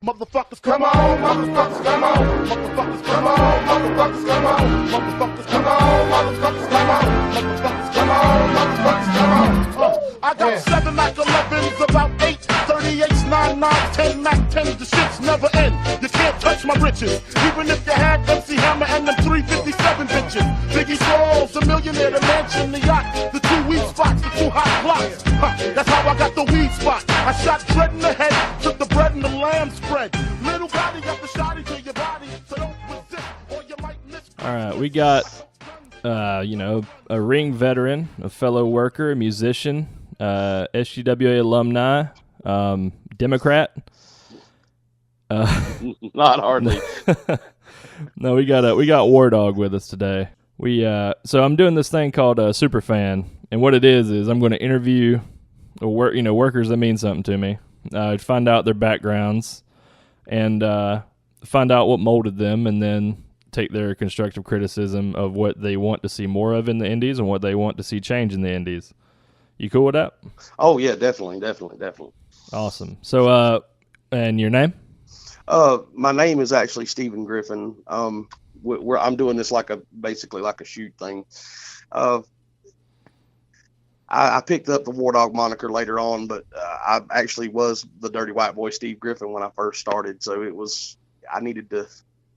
Motherfuckers, come on, motherfuckers, come on, motherfuckers, come on, motherfuckers, come on, motherfuckers, come on, motherfuckers, come on, motherfuckers, come on, motherfuckers, come on. I got 7 Mac 11s, about 8, 38s, 9, 9, 10 Mac 10s, the shits never end. You can't touch my riches, even if you had MC Hammer and them 357 bitches. Biggie Smalls, the millionaire, the mansion, the yacht, the 2 weed spots, the 2 hot blocks. That's how I got the weed spot. I shot dread in the head, took the bread and the lamb spread. Little body got the shotty to your body, so don't resist or you might miss. All right, we got, a ring veteran, a fellow worker, a musician, SGWA alumni, Democrat. Not hardly. No, we got Wardawg with us today. So I'm doing this thing called Superfan, and what it is I'm going to interview workers that mean something to me, find out their backgrounds, and find out what molded them, and then take their constructive criticism of what they want to see more of in the indies and what they want to see change in the indies. You cool with that? Oh yeah, definitely. Awesome. So, and your name? My name is actually Stephen Griffin. I'm doing this basically like a shoot thing. I picked up the Wardawg moniker later on, but I actually was the Dirty White Boy Steve Griffin when I first started. So I needed to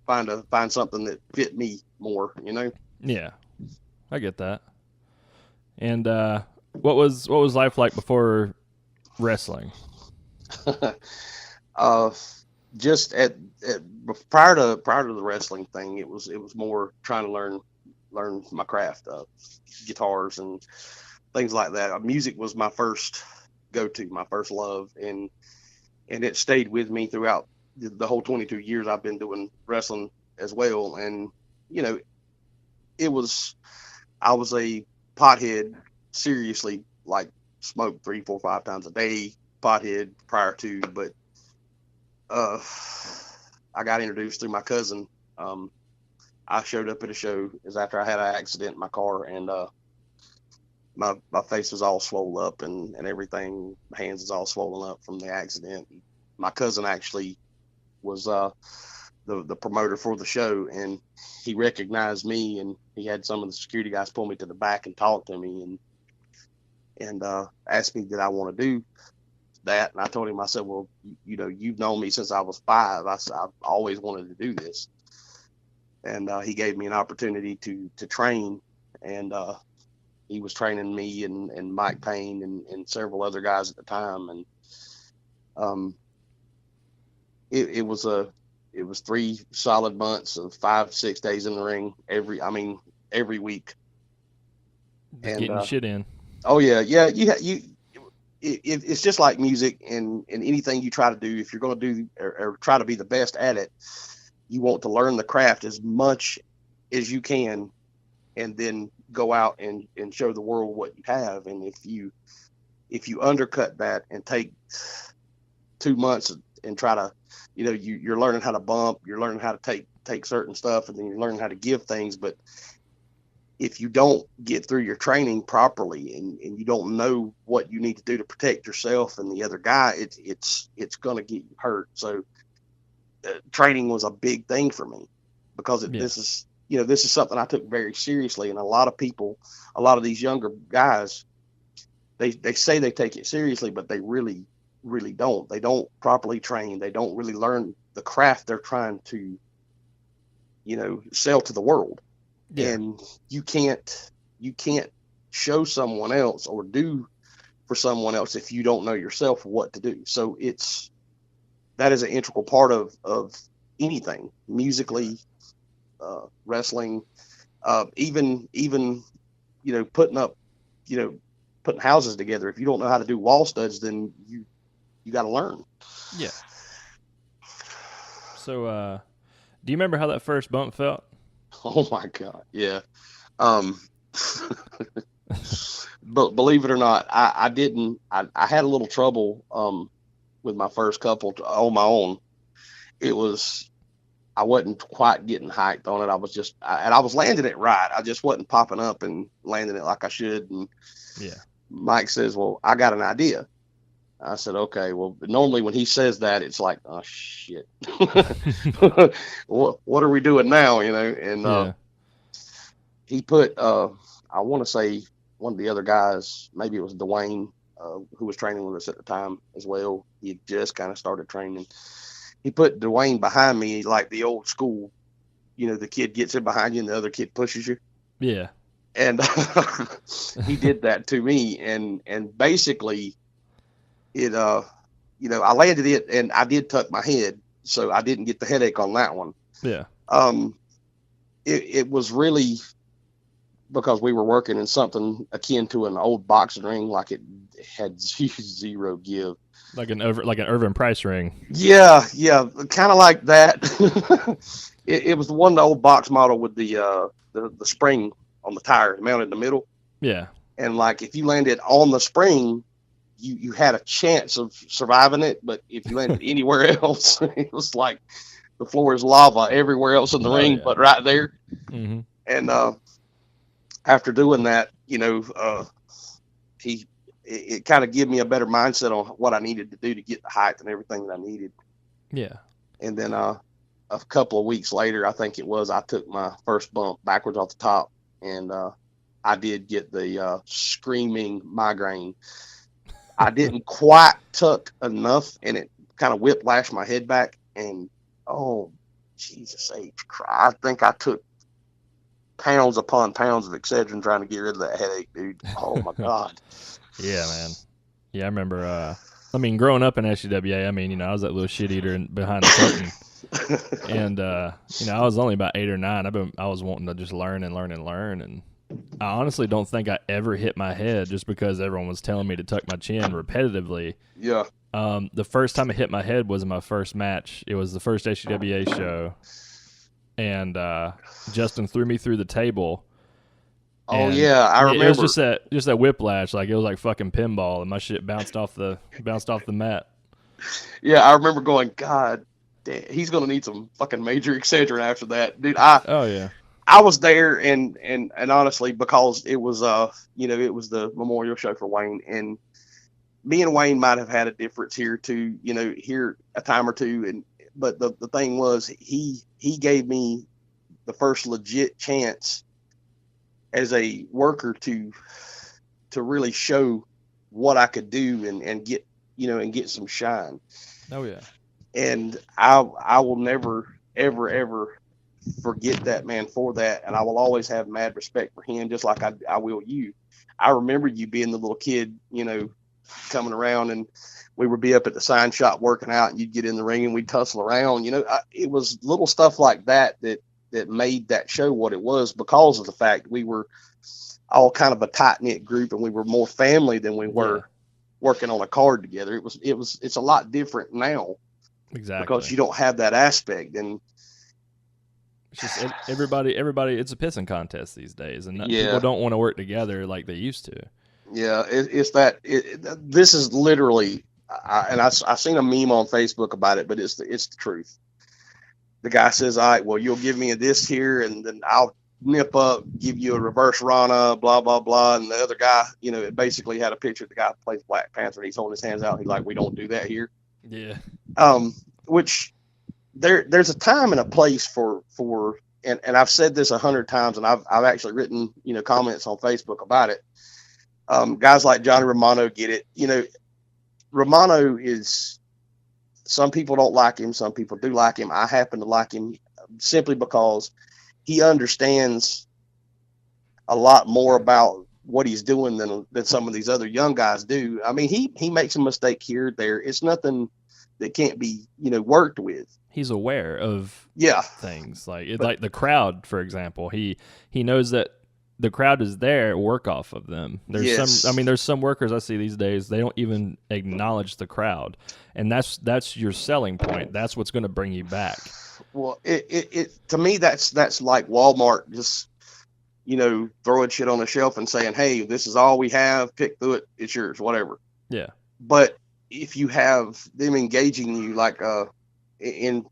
find something that fit me more, Yeah, I get that. And what was life like before wrestling? Just prior to the wrestling thing, it was more trying to learn my craft, guitars and things like that. Music was my first go-to, my first love, and it stayed with me throughout the whole 22 years I've been doing wrestling as well. And I was a pothead, seriously, like smoked 3, 4, 5 times a day, pothead prior to, but I got introduced through my cousin. I showed up at a show is after I had an accident in my car, and my face was all swollen up and everything. My hands was all swollen up from the accident. My cousin actually was the promoter for the show, and he recognized me, and he had some of the security guys pull me to the back and talk to me and asked me did I want to do that. And I told him, I said, well, you've known me since I was 5. I've always wanted to do this. And he gave me an opportunity to train, and he was training me and Mike Payne and several other guys at the time. And it was 3 solid months of 5, 6 days in the ring every week. And getting shit in. Oh yeah. It's just like music and anything you try to do. If you're going to do or try to be the best at it, you want to learn the craft as much as you can, and then go out and show the world what you have. And if you undercut that and take 2 months and try to, you're learning how to bump, you're learning how to take certain stuff, and then you're learning how to give things. But if you don't get through your training properly and you don't know what you need to do to protect yourself and the other guy, it's going to get you hurt. So training was a big thing for me, because this is something I took very seriously. And a lot of these younger guys, they say they take it seriously, but they really, really don't. They don't properly train. They don't really learn the craft they're trying to, sell to the world. Yeah. And you can't show someone else or do for someone else if you don't know yourself what to do. So that is an integral part of anything, musically, wrestling, even putting houses together. If you don't know how to do wall studs, then you got to learn. Yeah. So, do you remember how that first bump felt? Oh my God. Yeah. But believe it or not, I didn't, I had a little trouble, with my first couple on my own. I wasn't quite getting hyped on it. I was landing it right. I just wasn't popping up and landing it like I should. And yeah, Mike says, well, I got an idea. I said, okay, well, normally when he says that, it's like, oh shit, what are we doing now? And Yeah. he put, I want to say one of the other guys, maybe it was Dwayne, who was training with us at the time as well. He had just kind of started training. He put Dwayne behind me, like the old school, the kid gets in behind you and the other kid pushes you. Yeah. And he did that to me. And basically it, I landed it and I did tuck my head. So I didn't get the headache on that one. Yeah. It was really because we were working in something akin to an old boxing ring, like it had zero give. Like an Irvin Price ring. Yeah, kind of like that. It was the one, the old box model with the spring on the tire mounted in the middle. Yeah. And like if you landed on the spring, you had a chance of surviving it, but if you landed anywhere else, it was like the floor is lava everywhere else in the ring, yeah. but right there. Mm-hmm. And after doing that, it kind of gave me a better mindset on what I needed to do to get the height and everything that I needed. Yeah. And then a couple of weeks later, I think it was, I took my first bump backwards off the top, and I did get the screaming migraine. I didn't quite tuck enough, and it kind of whiplashed my head back. And oh, Jesus H. I think I took pounds upon pounds of Excedrin trying to get rid of that headache, dude. Oh my God. Yeah, man. Yeah, I remember. Growing up in SCWA, I was that little shit eater behind the curtain, and I was only about 8 or 9. I was wanting to just learn and learn and learn, and I honestly don't think I ever hit my head just because everyone was telling me to tuck my chin repetitively. Yeah. The first time I hit my head was in my first match. It was the first SCWA show, and Justin threw me through the table. Oh yeah, I remember. It was just that whiplash, like it was like fucking pinball, and my shit bounced off the mat. Yeah, I remember going, God damn, he's gonna need some fucking major Excedrin after that, dude. Oh yeah. I was there, and honestly, because it was it was the memorial show for Wayne, and me and Wayne might have had a difference here too, here a time or two, but the thing was he gave me the first legit chance as a worker to really show what I could do and get and get some shine. Oh yeah. And I will never ever forget that man for that, and I will always have mad respect for him, just like I will you. I remember you being the little kid, coming around, and we would be up at the sign shop working out, and you'd get in the ring and we'd tussle around. It was little stuff like that made that show what it was, because of the fact we were all kind of a tight knit group, and we were more family than we were working on a card together. It's a lot different now. Exactly. Because you don't have that aspect, and it's just everybody. It's a pissing contest these days, and people don't want to work together like they used to. Yeah, this is literally, I've seen a meme on Facebook about it, but it's the truth. The guy says, all right, well, you'll give me this here, and then I'll nip up, give you a reverse Rana, blah, blah, blah. And the other guy, it basically had a picture of the guy who plays Black Panther, and he's holding his hands out. And he's like, we don't do that here. Yeah. Which there's a time and a place for, and I've said this 100 times, and I've actually written, comments on Facebook about it. Guys like Johnny Romano get it. Romano is, some people don't like him. Some people do like him. I happen to like him simply because he understands a lot more about what he's doing than some of these other young guys do. I mean, he makes a mistake here or there. It's nothing that can't be, worked with. He's aware of things like the crowd, for example. He knows that the crowd is there, work off of them. There's some workers I see these days, they don't even acknowledge the crowd. And that's your selling point. That's what's going to bring you back. Well, it to me, that's like Walmart just, throwing shit on the shelf and saying, hey, this is all we have, pick through it, it's yours, whatever. Yeah. But if you have them engaging you like and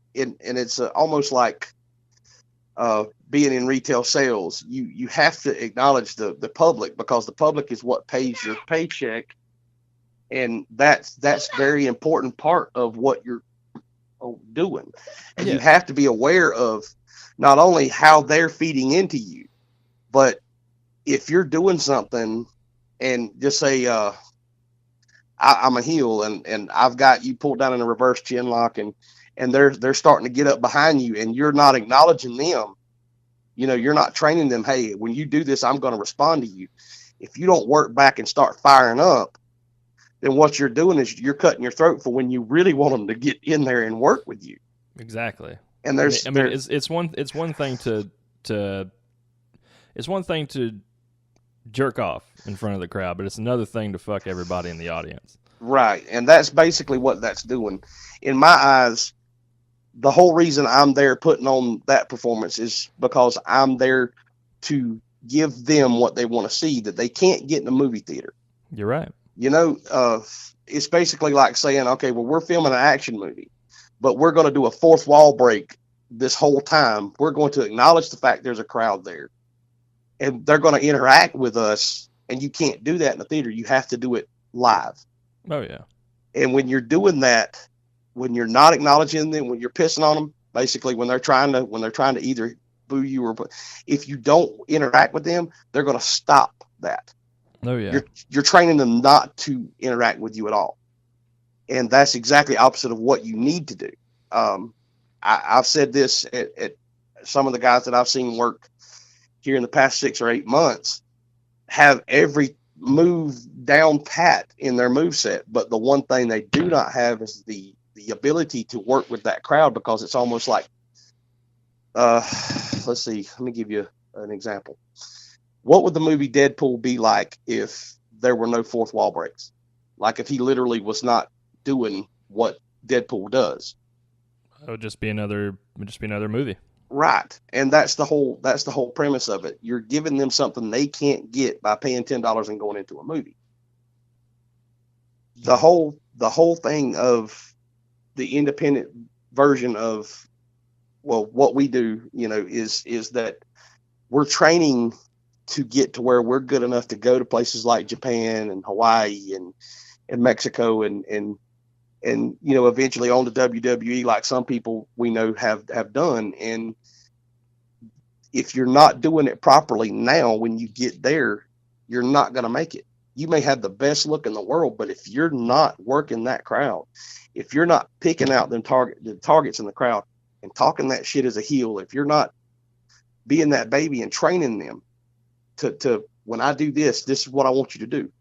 it's almost like being in retail sales, you have to acknowledge the public, because the public is what pays your paycheck, And that's very important part of what you're doing. And you have to be aware of not only how they're feeding into you, but if you're doing something and just say, I'm a heel and I've got you pulled down in a reverse chin lock and they're starting to get up behind you and you're not acknowledging them, you're not training them. Hey, when you do this, I'm going to respond to you. If you don't work back and start firing up, then what you're doing is you're cutting your throat for when you really want them to get in there and work with you. Exactly. And it's one thing to jerk off in front of the crowd, but it's another thing to fuck everybody in the audience. Right. And that's basically what that's doing. In my eyes, the whole reason I'm there putting on that performance is because I'm there to give them what they want to see that they can't get in the movie theater. You're right. It's basically like saying, okay, well, we're filming an action movie, but we're going to do a fourth wall break this whole time. We're going to acknowledge the fact there's a crowd there and they're going to interact with us. And you can't do that in the theater. You have to do it live. Oh yeah. And when you're doing that, when you're not acknowledging them, when you're pissing on them, basically when they're trying to either boo you or if you don't interact with them, they're going to stop that. Oh yeah. You're training them not to interact with you at all. And that's exactly opposite of what you need to do. I've said this at some of the guys that I've seen work here in the past 6 or 8 months have every move down pat in their move set. But the one thing they do not have is the ability to work with that crowd, because it's almost like, let's see, let me give you an example. What would the movie Deadpool be like if there were no fourth wall breaks? Like if he literally was not doing what Deadpool does. It would just be another movie. Right. And that's the whole premise of it. You're giving them something they can't get by paying $10 and going into a movie. The whole thing of the independent version of, well, what we do, is that we're training to get to where we're good enough to go to places like Japan and Hawaii and Mexico and eventually on to WWE, like some people we know have done. And if you're not doing it properly now, when you get there, you're not going to make it. You may have the best look in the world, but if you're not working that crowd, if you're not picking out the targets in the crowd and talking that shit as a heel, if you're not being that baby and training them to when I do this is what I want you to do,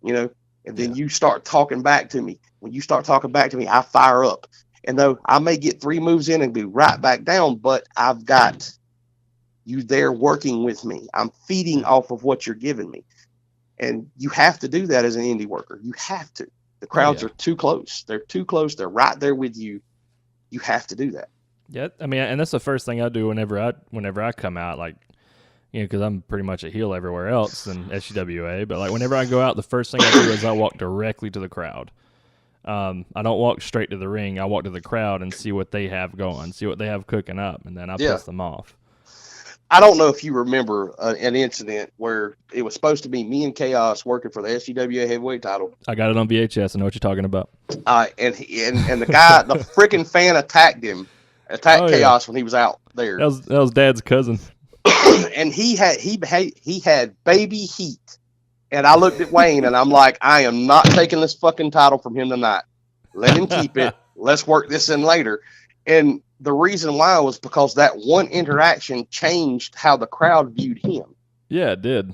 and then you start talking back to me. When you start talking back to me, I fire up. And though I may get 3 moves in and be right back down, but I've got you there working with me. I'm feeding off of what you're giving me. And you have to do that as an indie worker. You have to. The crowds are too close. They're too close. They're right there with you. You have to do that. Yeah, I mean, and that's the first thing I do whenever I come out, like, because I'm pretty much a heel everywhere else in SCWA. But like whenever I go out, the first thing I do is I walk directly to the crowd. I don't walk straight to the ring. I walk to the crowd and see what they have going, see what they have cooking up, and then I piss them off. I don't know if you remember an incident where it was supposed to be me and Chaos working for the SCWA heavyweight title. I got it on VHS. I know what you're talking about. And the guy, the freaking fan attacked Chaos when he was out there. That was Dad's cousin. And he had baby heat. And I looked at Wayne and I'm like, I am not taking this fucking title from him tonight. Let him keep it. Let's work this in later. And the reason why was because that one interaction changed how the crowd viewed him. Yeah, it did.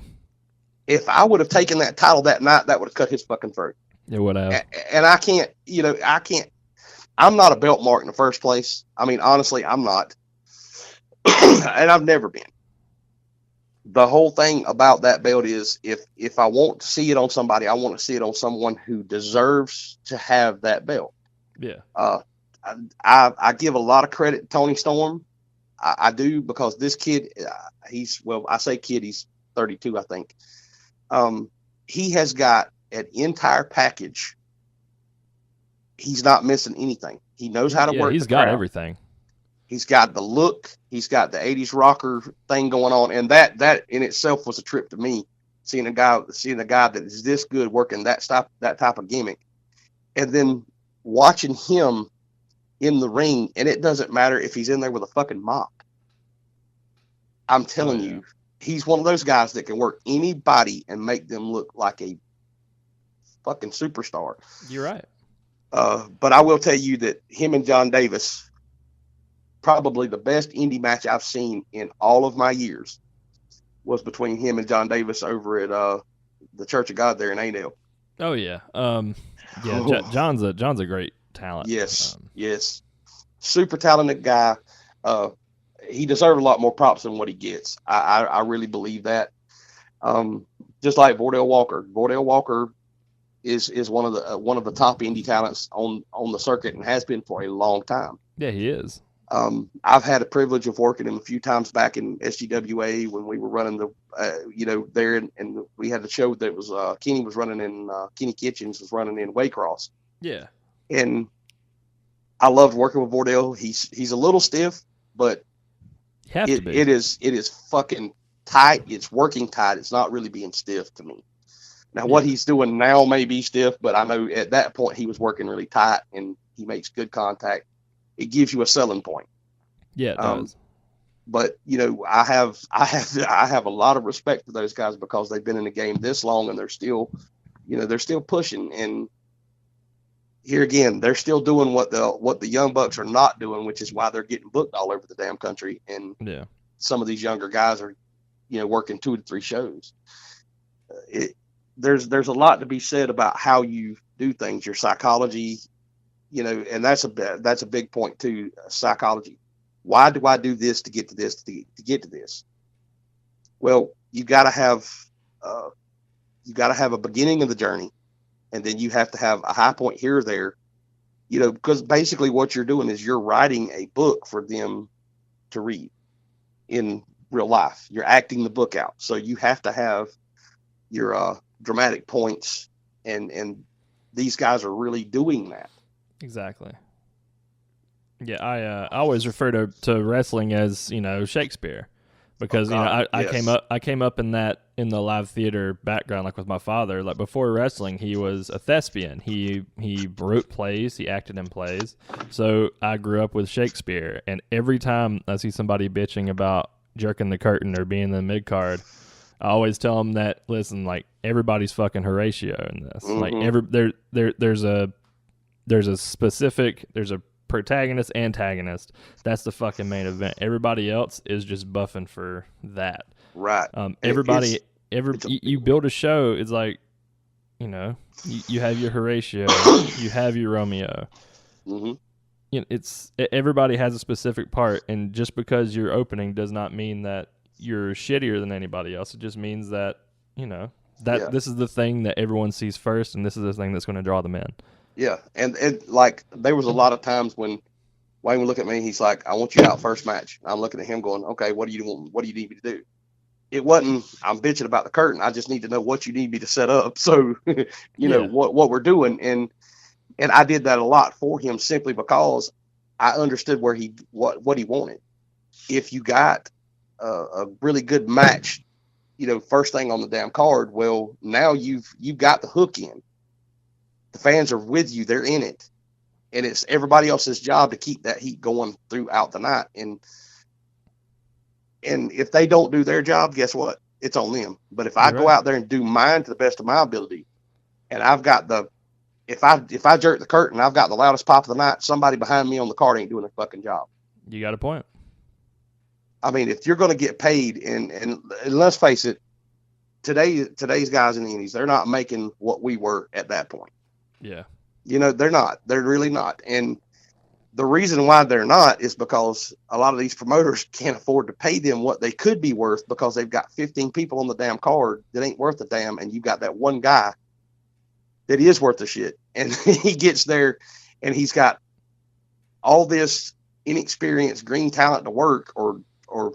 If I would have taken that title that night, that would have cut his fucking throat. It would have. And I can't. I'm not a belt mark in the first place. I mean, honestly, I'm not. And I've never been. The whole thing about that belt is if I want to see it on somebody, I want to see it on someone who deserves to have that belt. Yeah. I give a lot of credit to Tony Storm. I do, because this kid, I say kid, he's 32, I think. He has got an entire package. He's not missing anything. He knows how to work. He's got everything. He's got the look. He's got the 80s rocker thing going on. And that in itself was a trip to me seeing a guy that is this good working that type of gimmick, and then watching him in the ring, and it doesn't matter if he's in there with a fucking mop. I'm telling you, he's one of those guys that can work anybody and make them look like a fucking superstar. You're right. But I will tell you that him and John Davis, probably the best indie match I've seen in all of my years, was between him and John Davis over at the Church of God there in Ainell. Oh yeah, John's a great talent. Yes, yes, super talented guy. He deserves a lot more props than what he gets. I really believe that. Just like Wardell Walker. Wardell Walker is one of the top indie talents on the circuit and has been for a long time. Yeah, he is. I've had the privilege of working him a few times back in SGWA when we were running there, and we had the show that was Kenny was running in Kenny Kitchens was running in Waycross. Yeah, and I loved working with Wardell. He's a little stiff, but it is fucking tight. It's working tight. It's not really being stiff to me. Now, what he's doing now may be stiff, but I know at that point he was working really tight and he makes good contact. It gives you a selling point. Yeah, it does. But I have a lot of respect for those guys because they've been in the game this long and they're still pushing. And here again, they're still doing what the Young Bucks are not doing, which is why they're getting booked all over the damn country. And some of these younger guys are, working 2 to 3 shows. There's a lot to be said about how you do things, your psychology, and that's a big point too. Psychology. Why do I do this to get to this, to get to this? Well, you got to have a beginning of the journey, and then you have to have a high point here or there, because basically what you're doing is you're writing a book for them to read in real life. You're acting the book out. So you have to have your dramatic points, and these guys are really doing that. Exactly. Yeah, I always refer to wrestling as Shakespeare, because I came up in the live theater background, like with my father. Like before wrestling, he was a thespian. He wrote plays, he acted in plays. So I grew up with Shakespeare, and every time I see somebody bitching about jerking the curtain or being in the mid card, I always tell them that, listen, like everybody's fucking Horatio in this. Mm-hmm. Like there's a protagonist, antagonist. That's the fucking main event. Everybody else is just buffing for that. Right. You build a show. It's like, you have your Horatio, you have your Romeo. Mm-hmm. Everybody has a specific part, and just because you're opening does not mean that you're shittier than anybody else. It just means that this is the thing that everyone sees first, and this is the thing that's going to draw them in. Yeah, and like there was a lot of times when Wayne would look at me, he's like, "I want you out first match." I'm looking at him going, "Okay, what do you want? What do you need me to do?" It wasn't, "I'm bitching about the curtain. I just need to know what you need me to set up." So, know what we're doing, and I did that a lot for him simply because I understood what he wanted. If you got a really good match, first thing on the damn card, well, now you've got the hook in. The fans are with you. They're in it. And it's everybody else's job to keep that heat going throughout the night. And if they don't do their job, guess what? It's on them. But if I go out there and do mine to the best of my ability, and I've got if I jerk the curtain, I've got the loudest pop of the night, somebody behind me on the card ain't doing a fucking job. You got a point. I mean, if you're going to get paid, and let's face it, today's guys in the indies, they're not making what we were at that point. Yeah. They're not. They're really not. And the reason why they're not is because a lot of these promoters can't afford to pay them what they could be worth, because they've got 15 people on the damn card that ain't worth a damn, and you've got that one guy that is worth the shit. And he gets there, and he's got all this inexperienced green talent to work, or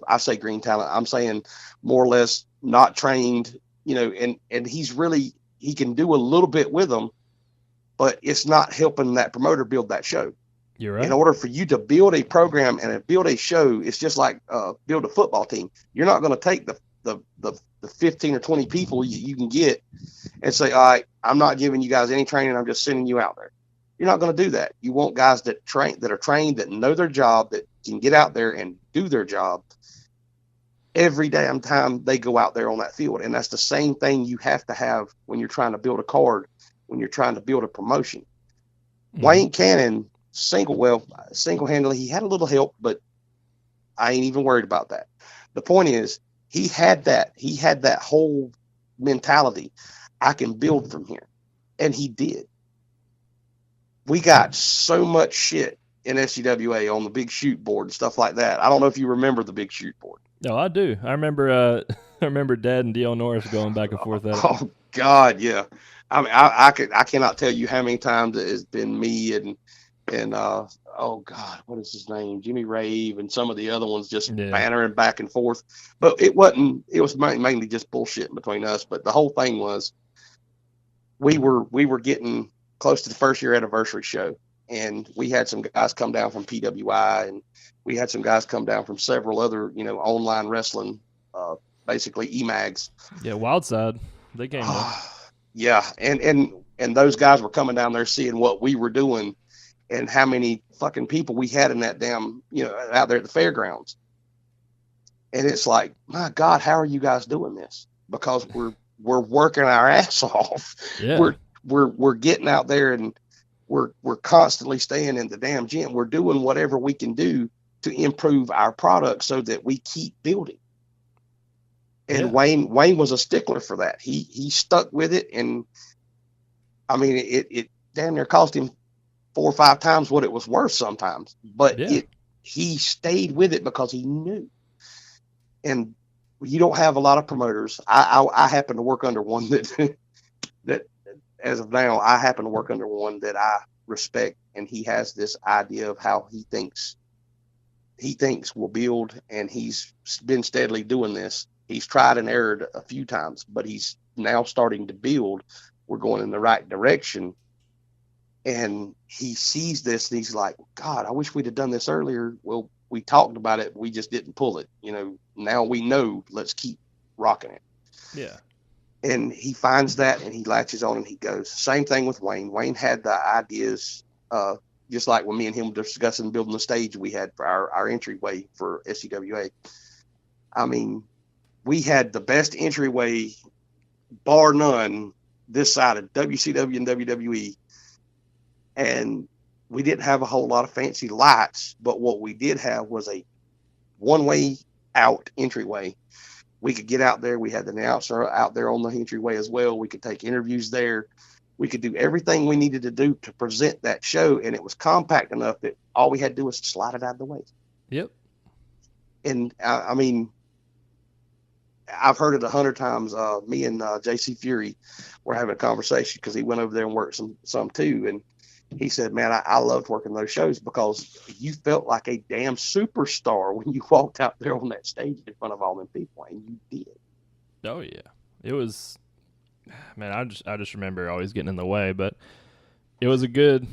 I say green talent, I'm saying more or less not trained, and he can do a little bit with them, but it's not helping that promoter build that show. You're right. In order for you to build a program and build a show, it's just like build a football team. You're not going to take the 15 or 20 people you can get and say, all right, I'm not giving you guys any training. I'm just sending you out there. You're not going to do that. You want guys that are trained, that know their job, that can get out there and do their job every damn time they go out there on that field. And that's the same thing you have to have when you're trying to build a card, when you're trying to build a promotion. Wayne Cannon, single-handedly, he had a little help, but I ain't even worried about that. The point is, he had that whole mentality. I can build from here. And he did. We got so much shit in SCWA on the big shoot board and stuff like that. I don't know if you remember the big shoot board. No, I do. I remember I remember Dad and D.L. Norris going back and forth at it. Oh God, yeah. I mean, I cannot tell you how many times it has been me and oh God, what is his name? Jimmy Rave and some of the other ones just bantering back and forth. But it was mainly just bullshit between us. But the whole thing was we were getting close to the first year anniversary show, and we had some guys come down from PWI, and we had some guys come down from several other, online wrestling, basically EMAGs. Yeah, Wildside, they came down. Yeah, and those guys were coming down there seeing what we were doing and how many fucking people we had in that damn, out there at the fairgrounds. And it's like, my God, how are you guys doing this? Because we're working our ass off. Yeah. We're getting out there and we're constantly staying in the damn gym. We're doing whatever we can do to improve our product so that we keep building. And Wayne was a stickler for that. He stuck with it, and I mean it damn near cost him 4 or 5 times what it was worth sometimes. But he stayed with it because he knew. And you don't have a lot of promoters. I happen to work under one that as of now, I happen to work under one that I respect, and he has this idea of how he thinks will build, and he's been steadily doing this. He's tried and erred a few times, but he's now starting to build. We're going in the right direction. And he sees this and he's like, God, I wish we'd have done this earlier. Well, we talked about it. We just didn't pull it. Now we know, let's keep rocking it. Yeah. And he finds that and he latches on and he goes. Same thing with Wayne. Wayne had the ideas, just like when me and him were discussing building the stage we had for our entryway for SCWA. I mean, we had the best entryway, bar none, this side of WCW and WWE. And we didn't have a whole lot of fancy lights, but what we did have was a one-way out entryway. We could get out there. We had the announcer out there on the entryway as well. We could take interviews there. We could do everything we needed to do to present that show, and it was compact enough that all we had to do was slide it out of the way. Yep. And I mean, I've heard it 100 times. Me and JC Fury were having a conversation because he went over there and worked some too. And he said, man, I loved working those shows because you felt like a damn superstar when you walked out there on that stage in front of all them people, and you did. Oh yeah. It was, man, I just remember always getting in the way, but it was a good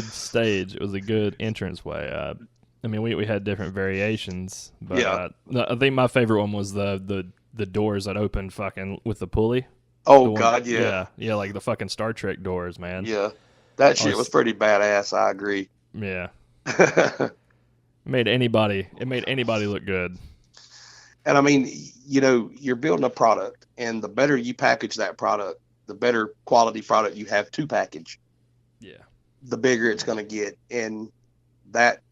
stage. It was a good entranceway. I mean, we had different variations, but I think my favorite one was the doors that opened fucking with the pulley. Oh God, yeah, like the fucking Star Trek doors, man. Yeah, that shit was pretty badass. I agree. Yeah, it made anybody look good. And I mean, you're building a product, and the better you package that product, the better quality product you have to package. Yeah, the bigger it's going to get, and that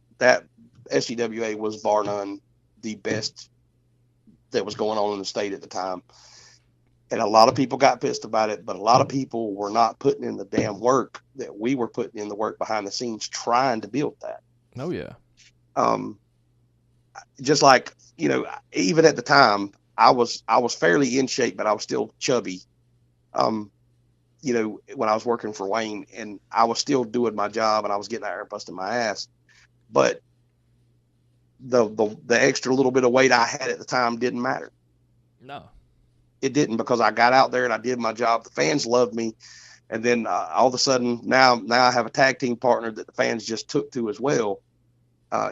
SCWA was bar none the best that was going on in the state at the time. And a lot of people got pissed about it, but a lot of people were not putting in the damn work that we were putting in the work behind the scenes trying to build that. Oh yeah. Just like, even at the time I was fairly in shape, but I was still chubby. When I was working for Wayne, and I was still doing my job and I was getting out there and busting my ass. But the extra little bit of weight I had at the time didn't matter. No, it didn't, because I got out there and I did my job. The fans loved me. And then all of a sudden now I have a tag team partner that the fans just took to as well,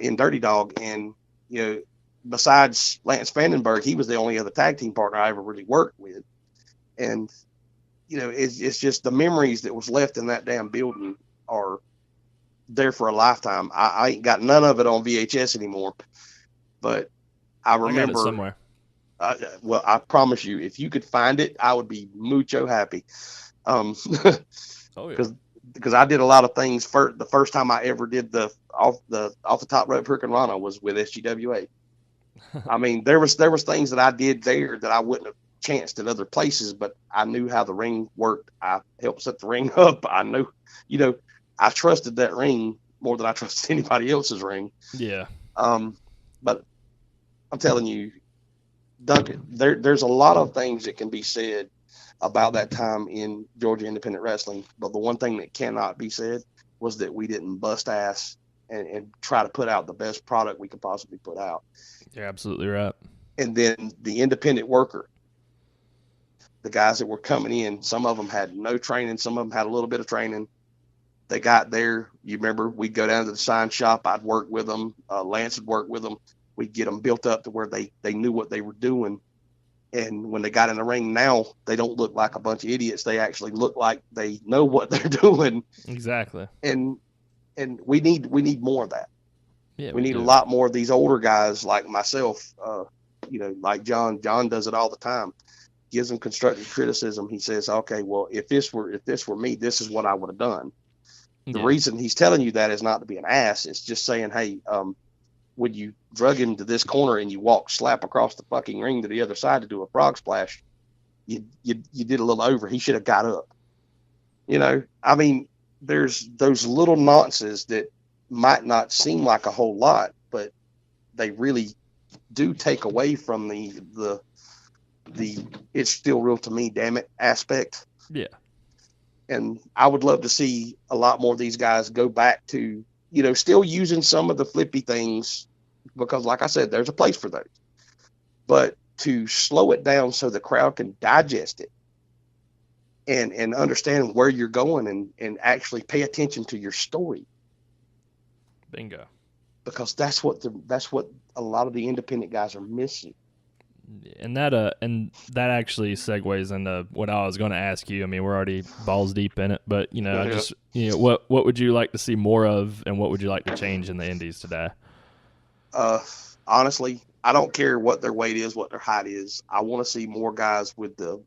in Dirty Dog. And, besides Lance Vandenberg, he was the only other tag team partner I ever really worked with. And, it's just the memories that was left in that damn building are there for a lifetime. I ain't got none of it on VHS anymore, but I remember. I got it somewhere. Well, I promise you, if you could find it, I would be mucho happy. Oh yeah. Because I did a lot of things. The first time I ever did the off the top rope Hurricane Rana was with SGWA. I mean, there was things that I did there that I wouldn't have chanced at other places, but I knew how the ring worked. I helped set the ring up. I knew, I trusted that ring more than I trusted anybody else's ring. Yeah. But I'm telling you, Duncan, there's a lot of things that can be said about that time in Georgia independent wrestling, but the one thing that cannot be said was that we didn't bust ass and try to put out the best product we could possibly put out. You're absolutely right. And then the independent worker, the guys that were coming in, some of them had no training, some of them had a little bit of training. They got there. You remember, we'd go down to the sign shop. I'd work with them. Lance would work with them. We'd get them built up to where they knew what they were doing. And when they got in the ring now, they don't look like a bunch of idiots. They actually look like they know what they're doing. Exactly. And we need more of that. Yeah, we need a lot more of these older guys like myself. Like John. John does it all the time. Gives them constructive criticism. He says, "Okay, well, if this were me, this is what I would have done." The reason he's telling you that is not to be an ass. It's just saying, hey, when you drug him to this corner and you walk slap across the fucking ring to the other side to do a frog splash, you did a little over. He should have got up. I mean, there's those little nuances that might not seem like a whole lot, but they really do take away from the it's still real to me, damn it aspect. Yeah. And I would love to see a lot more of these guys go back to, still using some of the flippy things, because like I said, there's a place for those, but to slow it down so the crowd can digest it and understand where you're going and actually pay attention to your story. Bingo. Because that's what a lot of the independent guys are missing. And that actually segues into what I was going to ask you. I mean, we're already balls deep in it, but what would you like to see more of, and what would you like to change in the indies today? Honestly, I don't care what their weight is, what their height is. I want to see more guys with the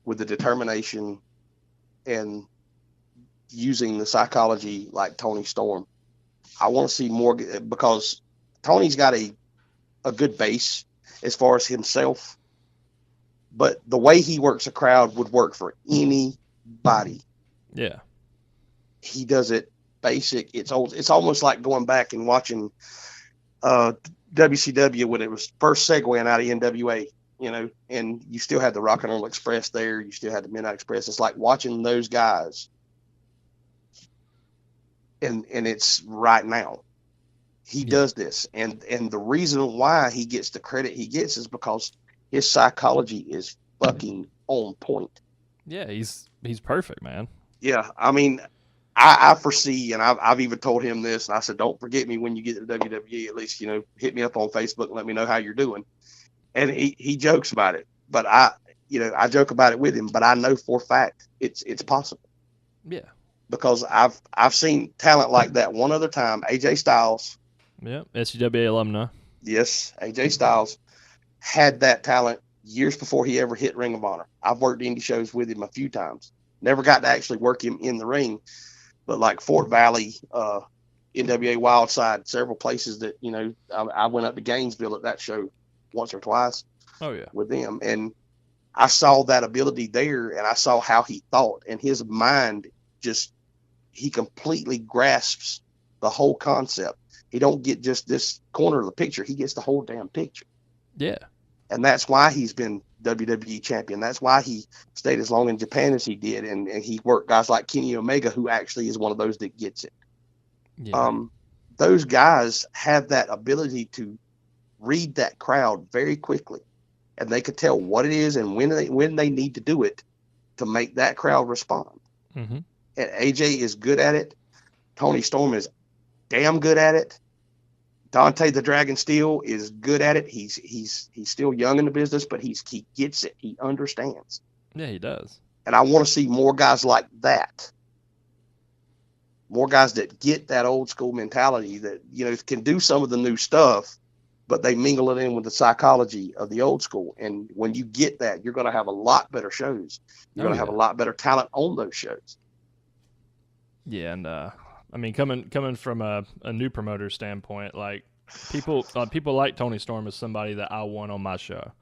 determination and using the psychology like Tony Storm. I want to see more, because Tony's got a good base as far as himself, but the way he works a crowd would work for anybody. Yeah. He does it basic. It's almost like going back and watching WCW when it was first segueing out of NWA, and you still had the Rock and Roll Express there. You still had the Midnight Express. It's like watching those guys. And it's right now. He does this, and the reason why he gets the credit he gets is because his psychology is fucking on point. Yeah, he's perfect, man. Yeah, I mean, I foresee, and I've even told him this, and I said, don't forget me when you get to WWE. At least hit me up on Facebook and let me know how you're doing. And he jokes about it, but I joke about it with him, but I know for a fact it's possible. Yeah, because I've seen talent like that one other time. AJ Styles. Yeah, SGWA alumni. Yes, AJ Styles had that talent years before he ever hit Ring of Honor. I've worked indie shows with him a few times. Never got to actually work him in the ring, but like Fort Valley, NWA Wildside, several places that, I went up to Gainesville at that show once or twice. Oh yeah, with them, and I saw that ability there, and I saw how he thought, and his mind he completely grasps the whole concept. He don't get just this corner of the picture. He gets the whole damn picture. Yeah. And that's why he's been WWE champion. That's why he stayed as long in Japan as he did. And he worked guys like Kenny Omega, who actually is one of those that gets it. Yeah. Those guys have that ability to read that crowd very quickly. And they could tell what it is and when they need to do it to make that crowd respond. Mm-hmm. And AJ is good at it. Tony Storm is damn good at it. Dante the Dragon Steele is good at it. He's still young in the business, but he gets it. He understands. Yeah, he does. And I want to see more guys like that. More guys that get that old school mentality that, can do some of the new stuff, but they mingle it in with the psychology of the old school. And when you get that, you're going to have a lot better shows. You're going to have a lot better talent on those shows. Yeah, and I mean, coming from a new promoter standpoint, like people like Tony Storm as somebody that I want on my show.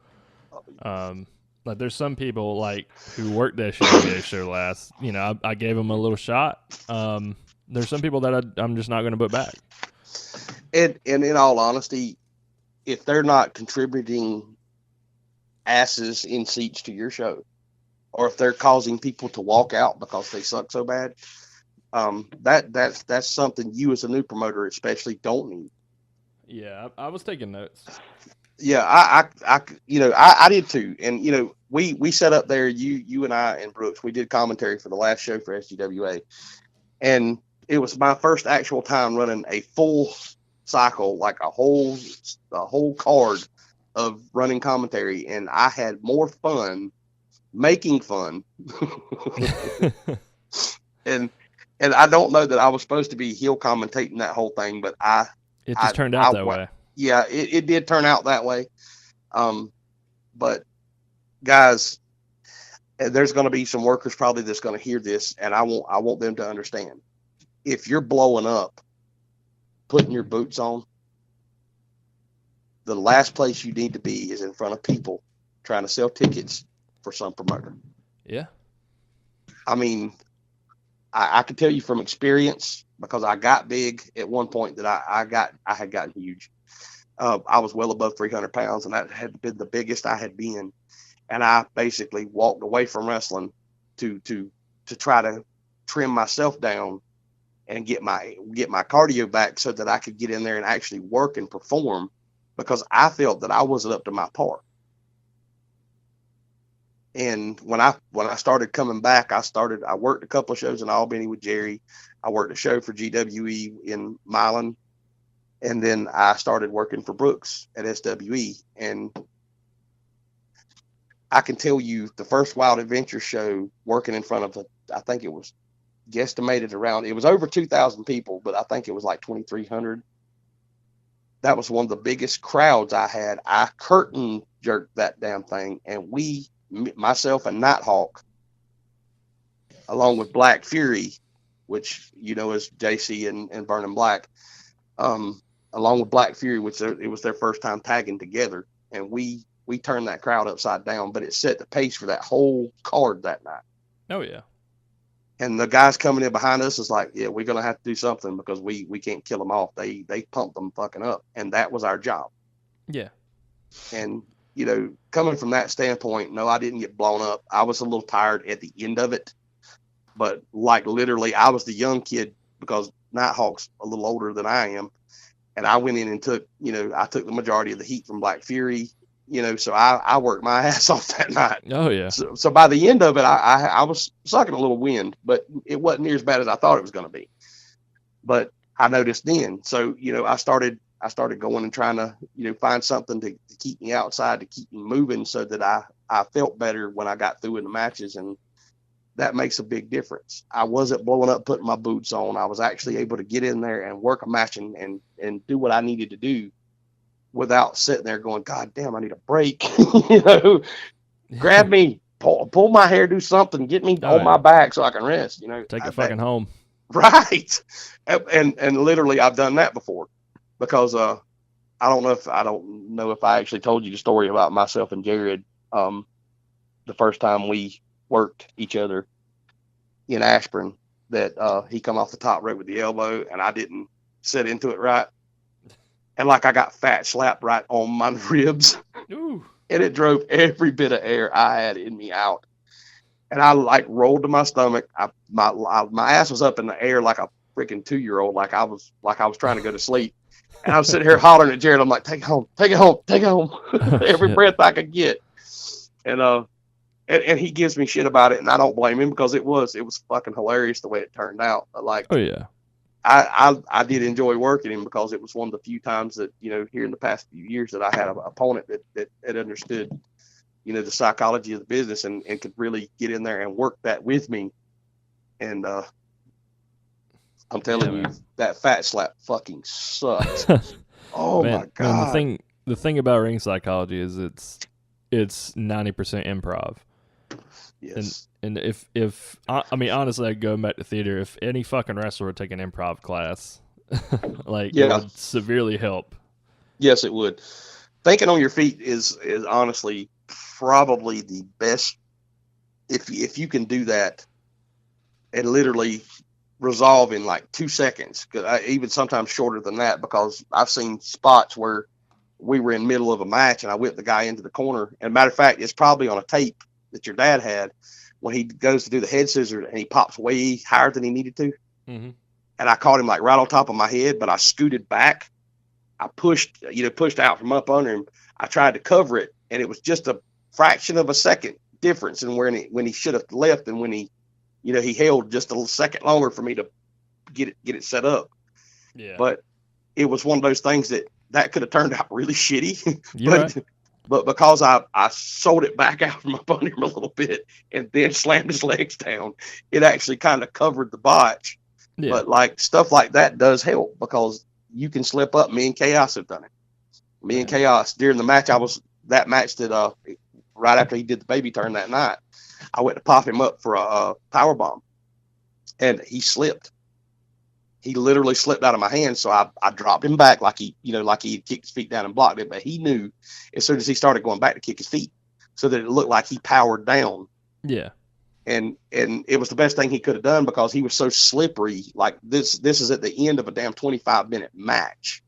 Like there's some people like who worked that show last. I gave them a little shot. There's some people that I'm just not going to put back. And in all honesty, if they're not contributing asses in seats to your show, or if they're causing people to walk out because they suck so bad, that's something you as a new promoter especially don't need. Yeah, I was taking notes. Yeah, I did too. And we set up there, you and I and Brooks, we did commentary for the last show for SGWA, and it was my first actual time running a full cycle, like a whole card of running commentary, and I had more fun making fun. and I don't know that I was supposed to be heel commentating that whole thing, but it just turned out that way. Yeah, it did turn out that way. But guys, there's going to be some workers probably that's going to hear this, and I want them to understand. If you're blowing up, putting your boots on, the last place you need to be is in front of people trying to sell tickets for some promoter. Yeah. I mean, I can tell you from experience, because I got big at one point that I had gotten huge. I was well above 300 pounds, and that had been the biggest I had been. And I basically walked away from wrestling to try to trim myself down and get my cardio back so that I could get in there and actually work and perform, because I felt that I wasn't up to my par. And when I started coming back, I worked a couple of shows in Albany with Jerry. I worked a show for GWE in Milan. And then I started working for Brooks at SWE. And I can tell you the first Wild Adventure show, working in front of I think it was guesstimated around, it was over 2,000 people, but I think it was like 2,300. That was one of the biggest crowds I had. I curtain jerked that damn thing. And myself and Nighthawk, along with Black Fury, which is JC and Burning Black, along with Black Fury, which it was their first time tagging together, and we turned that crowd upside down. But it set the pace for that whole card that night. Oh yeah. And the guys coming in behind us is like, yeah, we're gonna have to do something, because we can't kill them off. They pumped them fucking up, and that was our job. Yeah. And coming from that standpoint, no, I didn't get blown up. I was a little tired at the end of it, but like literally, I was the young kid, because Nighthawk's a little older than I am, and I went in and took the majority of the heat from Black Fury. So I worked my ass off that night. Oh yeah. So by the end of it, I was sucking a little wind, but it wasn't near as bad as I thought it was going to be. But I noticed then. So I started going and trying to find something to keep me outside, to keep me moving, so that I felt better when I got through in the matches, and that makes a big difference. I wasn't blowing up putting my boots on. I was actually able to get in there and work a match and do what I needed to do, without sitting there going, God damn, I need a break. Grab me, pull my hair, do something, get me on my back so I can rest. Take it fucking home. Right. And literally, I've done that before, because I don't know if I actually told you the story about myself and Jared. The first time we worked each other in Ashburn, that he come off the top rope with the elbow, and I didn't set into it right. And like I got fat slapped right on my ribs. Ooh. And it drove every bit of air I had in me out. And I like rolled to my stomach. My ass was up in the air like a freaking 2-year-old, like I was trying to go to sleep. And I was sitting here hollering at Jared. I'm like, take it home, take it home, take it home. Every breath I could get. And he gives me shit about it, and I don't blame him, because it was fucking hilarious the way it turned out. Like, oh yeah. I did enjoy working him because it was one of the few times that, here in the past few years that I had an opponent that understood, the psychology of the business and could really get in there and work that with me. And I'm telling you, that fat slap fucking sucks. Oh man, my God. Man, the thing about ring psychology is it's 90% improv. Yes. And if I mean, honestly, going back to theater, if any fucking wrestler would take an improv class, like, it would severely help. Yes, it would. Thinking on your feet is honestly probably the best. If you can do that and literally resolve in like 2 seconds, even sometimes shorter than that, because I've seen spots where we were in the middle of a match and I whipped the guy into the corner. And matter of fact, it's probably on a tape that your dad had when he goes to do the head scissors and he pops way higher than he needed to. Mm-hmm. And I caught him like right on top of my head, but I scooted back. I pushed out from up under him. I tried to cover it, and it was just a fraction of a second difference in when he should have left and when he held just a second longer for me to get it set up. Yeah. But it was one of those things that could have turned out really shitty. Right. But because I sold it back out from up under him a little bit and then slammed his legs down, it actually kind of covered the botch. Yeah. But like stuff like that does help because you can slip up. Me and Chaos have done it. Me and Chaos during the match, that match that right after he did the baby turn that night, I went to pop him up for a power bomb, and he slipped. He literally slipped out of my hand, so I dropped him back like he had kicked his feet down and blocked it. But he knew as soon as he started going back to kick his feet, so that it looked like he powered down. Yeah. And it was the best thing he could have done because he was so slippery. Like this is at the end of a damn 25-minute match.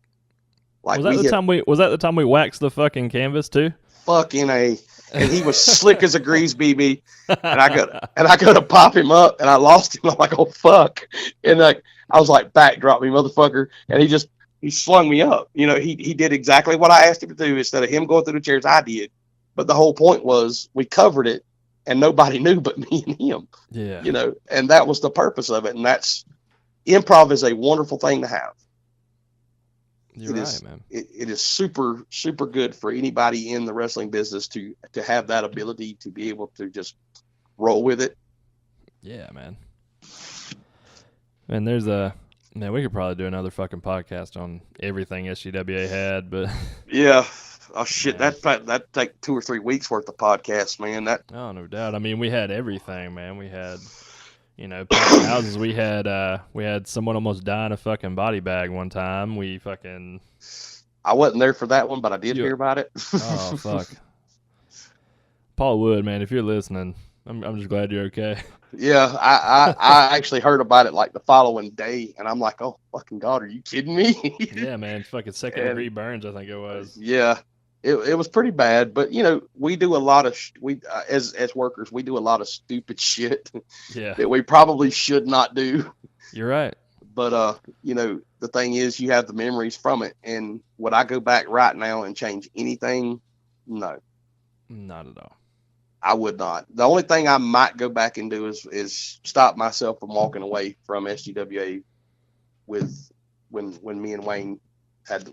Like was that the time we waxed the fucking canvas too? Fucking A. And he was slick as a grease BB. And I go to pop him up and I lost him. I'm like, oh fuck. And like I was like, backdrop me, motherfucker. And he slung me up. He did exactly what I asked him to do instead of him going through the chairs. I did. But the whole point was we covered it and nobody knew but me and him. Yeah. And that was the purpose of it. And improv is a wonderful thing to have. You're right, man. It is super, super good for anybody in the wrestling business to have that ability to be able to just roll with it. Yeah, man. Man, we could probably do another fucking podcast on everything SGWA had, but yeah. Oh shit, that take 2 or 3 weeks worth of podcasts, man. Oh, no doubt. I mean, we had everything, man. We had, packed houses. We had someone almost die in a fucking body bag one time. I wasn't there for that one, but I did hear about it. Oh fuck, Paul Wood, man, if you're listening, I'm just glad you're okay. Yeah, I actually heard about it like the following day, and I'm like, oh fucking God, are you kidding me? Yeah, man, fucking second-degree burns, I think it was. Yeah. It was pretty bad, but we do a lot of as workers, we do a lot of stupid shit that we probably should not do. You're right. But the thing is, you have the memories from it, and would I go back right now and change anything? No, not at all. I would not. The only thing I might go back and do is stop myself from walking away from SGWA with when me and Wayne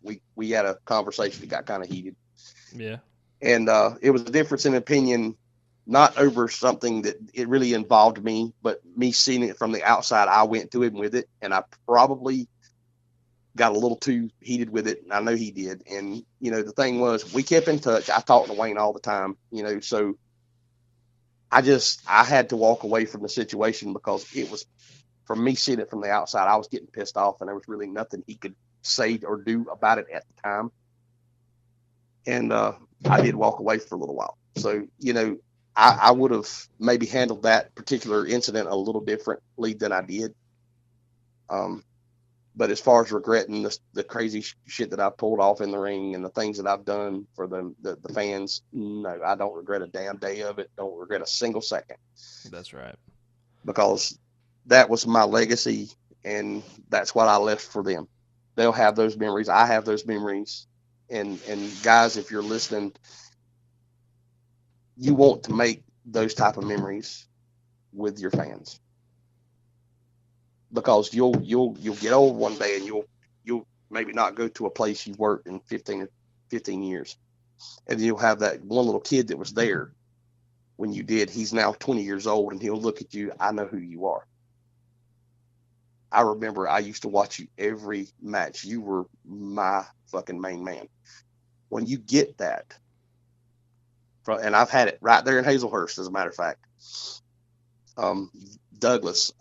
we had a conversation that got kind of heated. Yeah. And it was a difference in opinion, not over something that it really involved me, but me seeing it from the outside. I went to him with it, and I probably got a little too heated with it. And I know he did. And, the thing was, we kept in touch. I talked to Wayne all the time, so I had to walk away from the situation because it was, from me seeing it from the outside, I was getting pissed off, and there was really nothing he could say or do about it at the time. And I did walk away for a little while. So, I would have maybe handled that particular incident a little differently than I did. But as far as regretting the crazy shit that I pulled off in the ring and the things that I've done for the fans, no, I don't regret a damn day of it. Don't regret a single second. That's right. Because that was my legacy, and that's what I left for them. They'll have those memories. I have those memories. And guys, if you're listening, you want to make those type of memories with your fans. because you'll get old one day and you'll maybe not go to a place you've worked in 15 years, and you'll have that one little kid that was there when you did. He's now 20 years old, and he'll look at you. I know who you are. I remember I used to watch you every match. You were my fucking main man. When you get that, and I've had it right there in Hazelhurst, as a matter of fact. Douglas,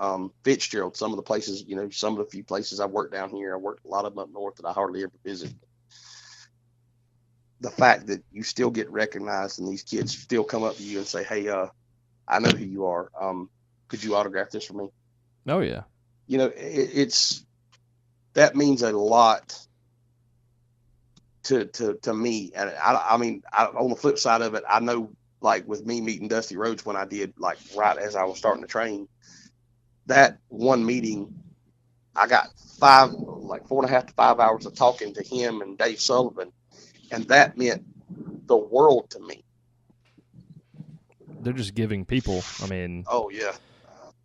Fitzgerald, some of the places, some of the few places I've worked down here. I worked a lot of them up north that I hardly ever visit. The fact that you still get recognized and these kids still come up to you and say, hey, I know who you are. Could you autograph this for me? Oh, yeah. It's that means a lot to me. And I mean, on the flip side of it, I know, like with me meeting Dusty Rhodes when I did, like right as I was starting to train, that one meeting, I got 4.5 to 5 hours of talking to him and Dave Sullivan. And that meant the world to me. They're just giving people. I mean, oh yeah.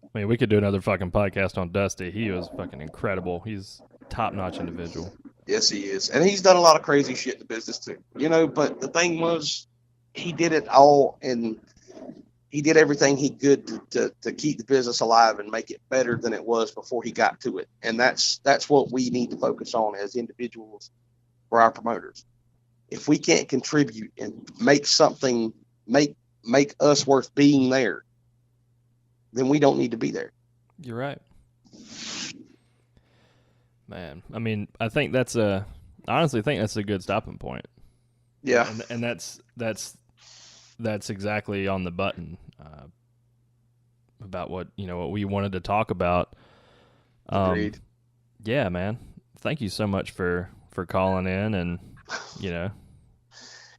I mean, we could do another fucking podcast on Dusty. He was fucking incredible. He's a top-notch individual. Yes, he is. And he's done a lot of crazy shit in the business too. But the thing was, he did it all, and he did everything he could to keep the business alive and make it better than it was before he got to it. And that's what we need to focus on as individuals for our promoters. If we can't contribute and make something, make us worth being there, then we don't need to be there. You're right. Man, I mean, I honestly think that's a good stopping point. Yeah. And that's exactly on the button about what we wanted to talk about. Agreed. Yeah, man. Thank you so much for calling in, and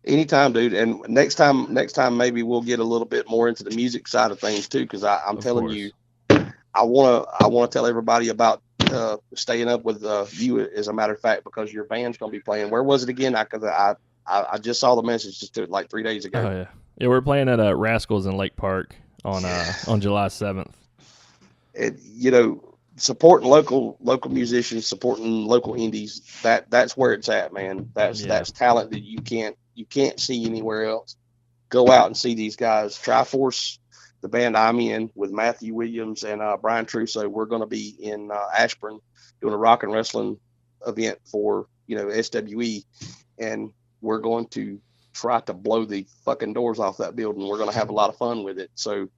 Anytime, dude. And next time maybe we'll get a little bit more into the music side of things too, because I'm telling you, I wanna tell everybody about staying up with you, as a matter of fact, because your band's gonna be playing. Where was it again? I just saw the message just like 3 days ago. Oh yeah, yeah. We're playing at Rascals in Lake Park on July 7th. Supporting local musicians, supporting local indies. That's where it's at, man. That's talent that you can't see anywhere else. Go out and see these guys. Triforce, the band I'm in with Matthew Williams and Brian Trusso, we're going to be in Ashburn doing a rock and wrestling event for SWE, and we're going to try to blow the fucking doors off that building. We're going to have a lot of fun with it. So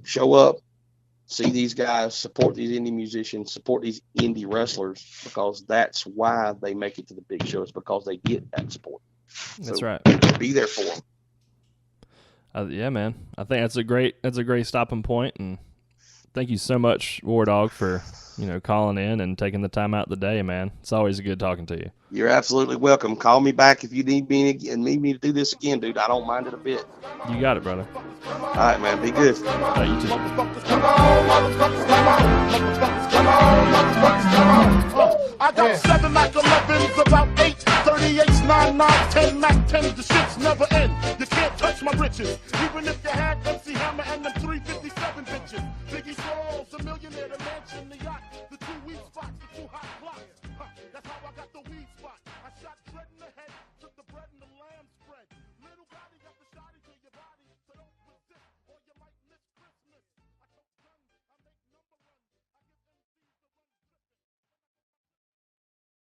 show up, see these guys, support these indie musicians, support these indie wrestlers, because that's why they make it to the big shows, because they get that support. That's right. Be there for them. Yeah, man. I think that's a great stopping point, and thank you so much, Wardawg, for calling in and taking the time out of the day, man. It's always good talking to you. You're absolutely welcome. Call me back if you need me to do this again, dude. I don't mind it a bit. You got it, brother. All right, man. Be good. You too. I got 7 Mac 11s, about 8, 38s, 9, 9, 10 Mac 10s. The shit's never end. You can't touch my riches, even if you had MC Hammer and them